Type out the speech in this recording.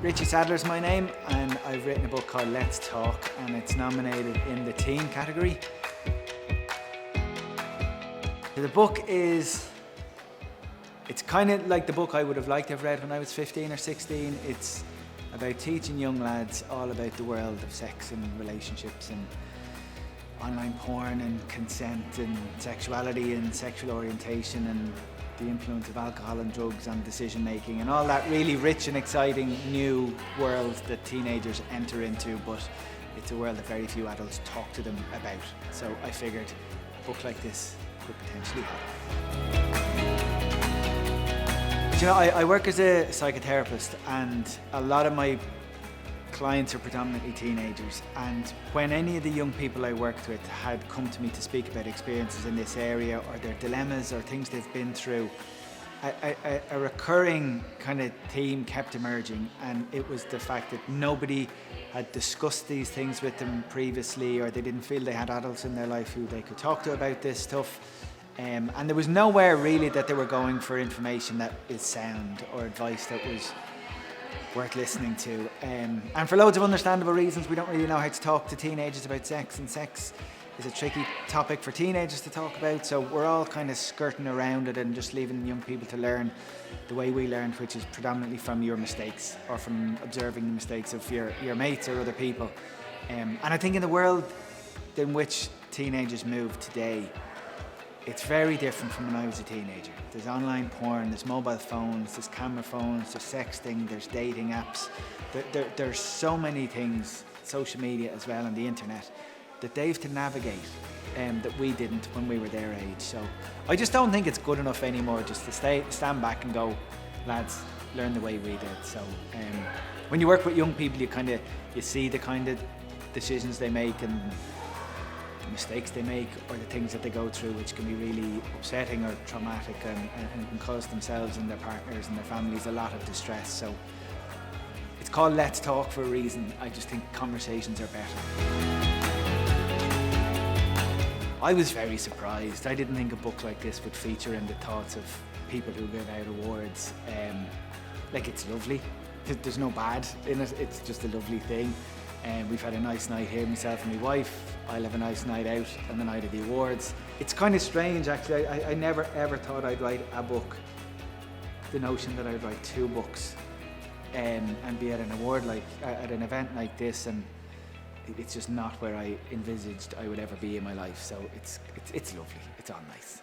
Richie Sadlier is my name, and I've written a book called Let's Talk, and it's nominated in the teen category. The book it's kind of like the book I would have liked to have read when I was 15 or 16. It's about teaching young lads all about the world of sex and relationships and online porn and consent and sexuality and sexual orientation and the influence of alcohol and drugs on decision making and all that really rich and exciting new world that teenagers enter into, but it's a world that very few adults talk to them about. So I figured a book like this could potentially help. But, you know, I work as a psychotherapist, and a lot of my clients are predominantly teenagers, and when any of the young people I worked with had come to me to speak about experiences in this area or their dilemmas or things they've been through, a recurring kind of theme kept emerging, and it was the fact that nobody had discussed these things with them previously, or they didn't feel they had adults in their life who they could talk to about this stuff. And there was nowhere really that they were going for information that is sound or advice that was worth listening to. And for loads of understandable reasons, we don't really know how to talk to teenagers about sex, and sex is a tricky topic for teenagers to talk about, so we're all kind of skirting around it and just leaving young people to learn the way we learned, which is predominantly from your mistakes or from observing the mistakes of your mates or other people. And I think in the world in which teenagers move today, it's very different from when I was a teenager. There's online porn, there's mobile phones, there's camera phones, there's sexting, there's dating apps. There's so many things, social media as well, and the internet, that they have to navigate that we didn't when we were their age. So I just don't think it's good enough anymore just to stand back and go, lads, learn the way we did. So when you work with young people, you see the kind of decisions they make and the mistakes they make, or the things that they go through, which can be really upsetting or traumatic and can cause themselves and their partners and their families a lot of distress. So it's called Let's Talk for a reason. I just think conversations are better. I was very surprised. I didn't think a book like this would feature in the thoughts of people who give out awards. It's lovely. There's no bad in it. It's just a lovely thing. We've had a nice night here, myself and my wife. I'll have a nice night out on the night of the awards. It's kind of strange, actually. I never ever thought I'd write a book. The notion that I'd write two books and be at an at an event like this, and it's just not where I envisaged I would ever be in my life. So it's lovely. It's all nice.